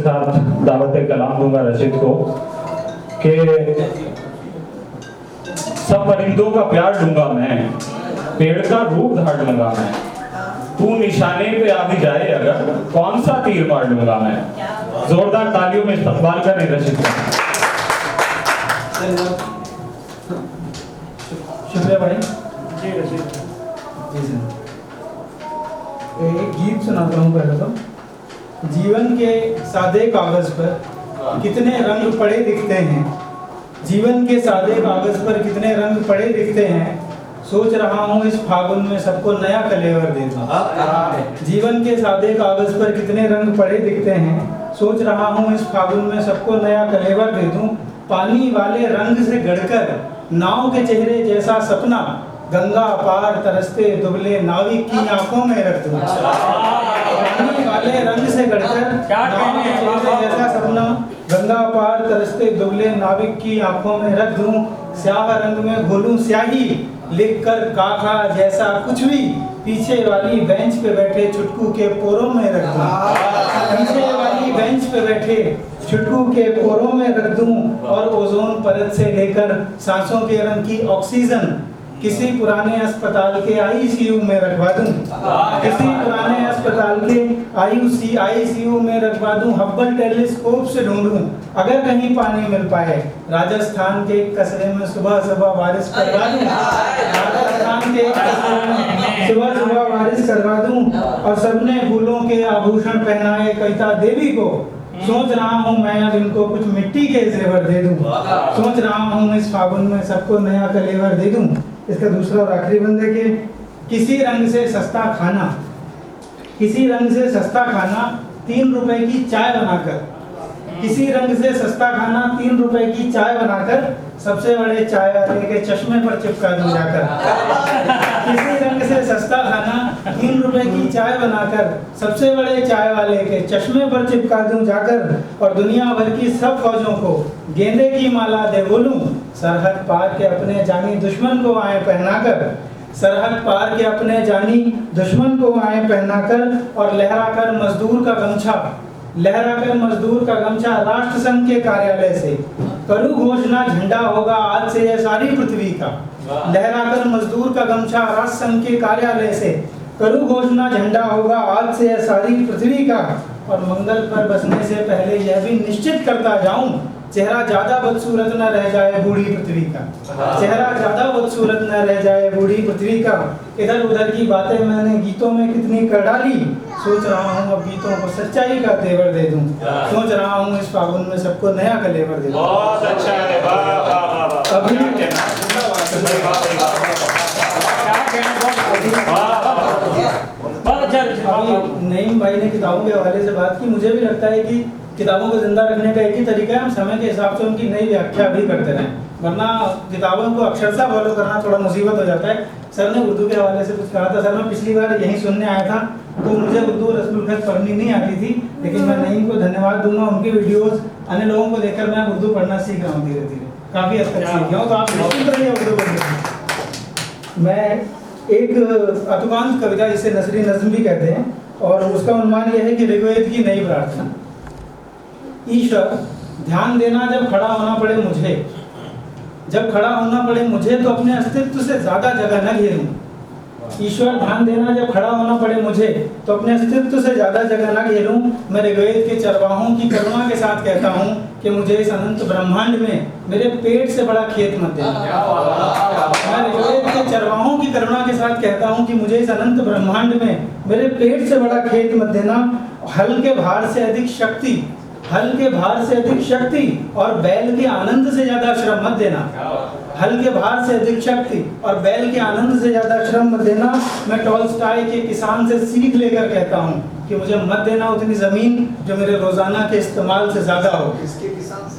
साथ दावत कलाम दूंगा रशीद को कि सब परिंदों का प्यार लूंगा मैं, पेड़ का रूप धार लूंगा मैं, तू निशाने पे आ भी जाए अगर कौन सा तीर मार लूंगा मैं। जोरदार तालियों में इस्तकबाल करें रशीद का। शुक्रिया भाई जी। रशीद जी सर, एक गीत सुनाता हूँ पहले तो। जीवन के सादे कागज पर कितने रंग पड़े दिखते हैं, जीवन के सादे कागज पर कितने रंग पड़े दिखते हैं, सोच रहा हूँ इस फागुन में सबको नया कलेवर दे दूं। जीवन के सादे कागज पर कितने रंग पड़े दिखते हैं, सोच रहा हूँ इस फागुन में सबको नया कलेवर दे दूं। पानी वाले रंग से गढ़कर नाव के चेहरे जैसा सपना, गंगा पार तरसते दुबले नाविक की आंखों में रख दूं। पानी वाले रंग से गढ़कर नाव के चेहरे जैसा सपना, गंगा पार तरसते दुबले नाविक की आंखों में रख दूं। स्याह रंग में घोलूं स्याही, लिखकर काका जैसा कुछ भी, पीछे वाली बेंच पे बैठे छुटकू के पोरों में रख दूं। पीछे वाली बेंच पे बैठे छुटकू के पोरों में रख दूं। और ओजोन परत से लेकर सांसों के रंग की ऑक्सीजन किसी पुराने अस्पताल के आईसीयू में रखवा दूं। किसी पुराने अस्पताल के आईसीयू में रखवा दूं। हब्बल टेलीस्कोप से ढूंढूं अगर कहीं पानी मिल पाए, राजस्थान के कस्बे में सुबह सुबह बारिश करवा दूं। राजस्थान के कस्बे में सुबह सुबह बारिश करवा दूं। और सबने फूलों के आभूषण पहनाए कविता देवी को, सोच रहा हूँ मैं अब इनको कुछ मिट्टी के जेवर दे दूं। सोच रहा हूँ इस फागुन में सबको नया कलेवर दे दूं। इसका दूसरा और आखिरी बंद है कि किसी रंग से सस्ता खाना, किसी रंग से सस्ता खाना 3 रुपए की चाय बनाकर, किसी रंग से सस्ता खाना 3 रुपए की चाय बनाकर सबसे बड़े चाय वाले के चश्मे पर चिपका दूं जाकर। किसी रंग से सस्ता खाना 3 रुपए की चाय बनाकर सबसे बड़े चाय वाले के चश्मे पर चिपका दूं जाकर। और दुनिया भर की सब फौजों को गेंदे की माला दे बोलूं, सरहद पार के अपने जानी दुश्मन को आए पहनाकर, सरहद पार के अपने जानी दुश्मन को आए पहनाकर। और लहराकर मजदूर का गमछा, लहराकर मजदूर का गमछा राष्ट्र संघ के कार्यालय से करूं घोषणा, झंडा होगा आज से यह सारी पृथ्वी का। लहराकर मजदूर का गमछा राष्ट्र संघ के कार्यालय से करूं घोषणा, झंडा होगा आज से यह सारी पृथ्वी का। और मंगल पर बसने से पहले यह भी निश्चित करता जाऊं, चेहरा ज्यादा बदसूरत न रह जाए बूढ़ी पृथ्वी का। चेहरा ज्यादा बदसूरत न रह जाए बूढ़ी पृथ्वी का। इधर उधर की बातें मैंने गीतों में कितनी कर डाली, सोच रहा हूँ अब गीतों को सच्चाई का तेवर दे दूं। सोच रहा हूँ इस फागुन में सबको नया कलेवर दे दूं। बहुत अच्छा है, अभी नईम भाई ने किताबों के हवाले से बात की। मुझे भी लगता है कि किताबों को जिंदा रखने का एक ही तरीका है, हम समय के हिसाब से उनकी नई व्याख्या भी करते रहें, वरना किताबों को अक्षरशः फॉलो करना थोड़ा मुसीबत हो जाता है। सर ने उर्दू के हवाले से कुछ कहा था। सर मैं पिछली बार यहीं सुनने आया था तो मुझे उर्दू रस्मुल खत पढ़नी नहीं आती थी, लेकिन मैं नईम को धन्यवाद दूंगा। उनके वीडियोस अन्य लोगों को देखकर मैं उर्दू पढ़ना सीख रहा हूँ धीरे धीरे, काफ़ी हद तक सीख गया हूँ। तो आप निश्चित रहिए उर्दू पढ़ने। मैं एक अतुकांत कविता जिसे नसरी नज़्म भी कहते हैं, और उसका उन्वान यह है कि ऋग्वेद की नई प्रार्थना। ईश्वर ध्यान देना जब खड़ा होना पड़े मुझे, जब खड़ा होना पड़े मुझे तो अपने अस्तित्व से ज्यादा जगह न घेरूं। ईश्वर ध्यान देना जब खड़ा होना पड़े मुझे तो अपने अस्तित्व से ज्यादा जगह न घेरूं। मैं ऋग्वेद के चरवाहों की करुणा के साथ कहता हूं कि मुझे इस अनंत ब्रह्मांड में मेरे पेट से बड़ा खेत मत देना। मैं ऋग्वेद के चरवाहों की करुणा के साथ कहता हूं कि मुझे इस अनंत ब्रह्मांड में मेरे पेट से बड़ा खेत मत देना। हल के भार से अधिक शक्ति, हल के भार से अधिक शक्ति और बैल के आनंद से ज्यादा श्रम मत देना। हल के भार से अधिक शक्ति और बैल के आनंद से ज्यादा श्रम मत देना। मैं टॉलस्टॉय के किसान से सीख लेकर कहता हूँ कि मुझे मत देना उतनी जमीन जो मेरे रोजाना के इस्तेमाल से ज्यादा हो।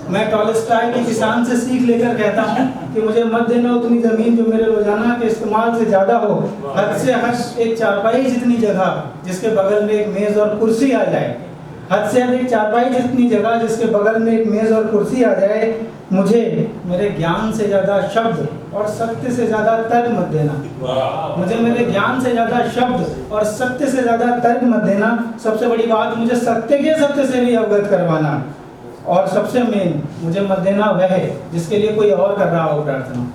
मैं टॉलस्टॉय के किसान से सीख लेकर कहता हूँ कि मुझे मत देना उतनी जमीन जो मेरे रोजाना के इस्तेमाल से ज्यादा हो। हद से हद एक चारपाई जितनी जगह जिसके बगल में एक मेज और कुर्सी आ जाए, हद से अधिक चारपाई जितनी जगह जिसके बगल में एक मेज और कुर्सी आ जाए। मुझे मेरे ज्ञान से ज्यादा शब्द और सत्य से ज्यादा तर्क मत देना। मुझे मेरे ज्ञान से ज्यादा शब्द और सत्य से ज्यादा तर्क मत देना। सबसे बड़ी बात, मुझे सत्य से भी अवगत करवाना। और सबसे मेन, मुझे मत देना वह जिसके लिए कोई और कर रहा हो प्रार्थना।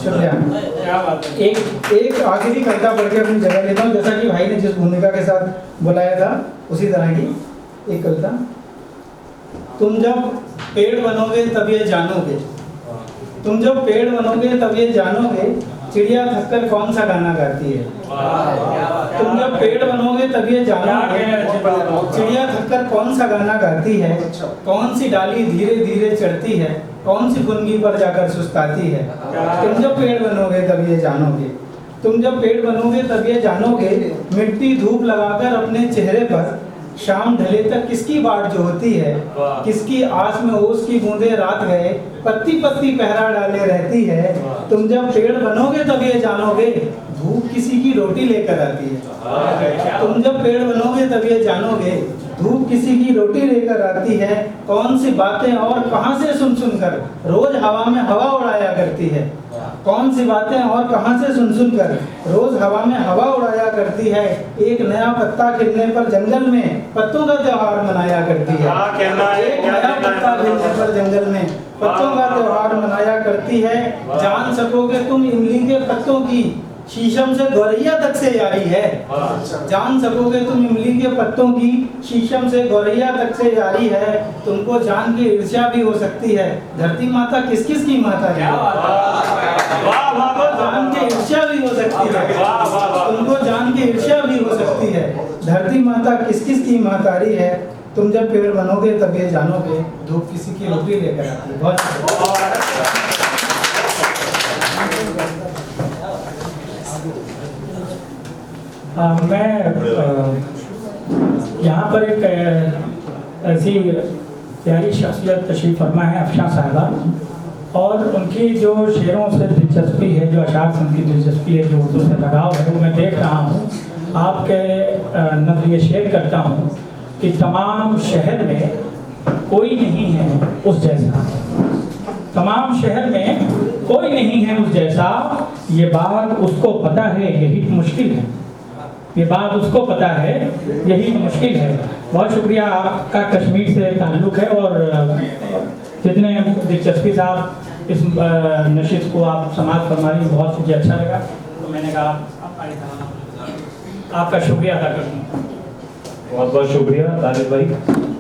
शुक्रिया। क्या बात है। एक आखिरी कविता पढ़ के अपनी जगह लेता हूँ, जैसा कि भाई ने जिस भूमिका के साथ बुलाया था उसी तरह की एक कविता। तुम जब पेड़ बनोगे तब ये जानोगे, तुम जब पेड़ बनोगे तब ये जानोगे, चिड़िया थककर कौन सा गाना गाती है। तुम जब पेड़ बनोगे तब ये जानोगे, चिड़िया थककर कौन सा गाना गाती है, कौन सी डाली धीरे धीरे चढ़ती है, कौन सी फुनगी पर जाकर सुस्ताती है। तुम जब पेड़ बनोगे तब ये जानोगे, तुम जब पेड़ बनोगे तब ये जानोगे, मिट्टी धूप लगाकर अपने चेहरे पर शाम ढले तक किसकी बाट जो होती है, किसकी आस में ओस की बूंदे रात गए, पत्ती पत्ती पहरा डाले रहती है। तुम जब पेड़ बनोगे तब ये जानोगे, धूप किसी की रोटी लेकर आती है। तुम जब पेड़ बनोगे तब ये जानोगे, धूप किसी की रोटी लेकर आती है, कौन सी बातें और कहां से सुन सुनकर रोज हवा में हवा उड़ाया करती है, कौन सी बातें और कहां से सुन सुनकर रोज हवा में हवा उड़ाया करती है। एक नया पत्ता खिलने पर जंगल में पत्तों का त्योहार मनाया करती है। एक नया पत्ता खिलने पर जंगल में पत्तों का त्योहार मनाया करती है। जान सकोगे तुम इमली के पत्तों की शीशम से गौरैया तक से यारी है। जान सकोगे तुम इमली के पत्तों की शीशम से गौरैया तक से यारी है। तुमको जान के ईर्ष्या भी हो सकती है, धरती माता किस किस की माता है। तुमको जान के ईर्ष्या भी हो सकती है, तुमको जान के ईर्ष्या भी हो सकती है, धरती माता किस किस की मातारी है। तुम जब पेड़ बनोगे तब ये जानोगे, धूप किसी की रोटी लेकर आती है। बहुत मैं यहाँ पर एक ऐसी प्यारी शख्सियत तशरीफ़ फरमा है अफशा साहिबा, और उनकी जो शेरों से दिलचस्पी है, जो अशार से उनकी दिलचस्पी है, जो उर्दू से लगाव है, वो मैं देख रहा हूँ। आपके नज़रिए शेयर करता हूँ कि तमाम शहर में कोई नहीं है उस जैसा, तमाम शहर में कोई नहीं है उस जैसा। ये बात उसको पता है, यही तो मुश्किल है, ये बात उसको पता है, यही तो मुश्किल है। बहुत शुक्रिया, आपका कश्मीर से ताल्लुक़ है और जितने दिलचस्पी से आप इस नशिस्त को आप समाप्त फरमा रही, बहुत मुझे अच्छा लगा। तो मैंने कहा आपका शुक्रिया अदा करता हूँ। बहुत बहुत शुक्रिया तालिब भाई।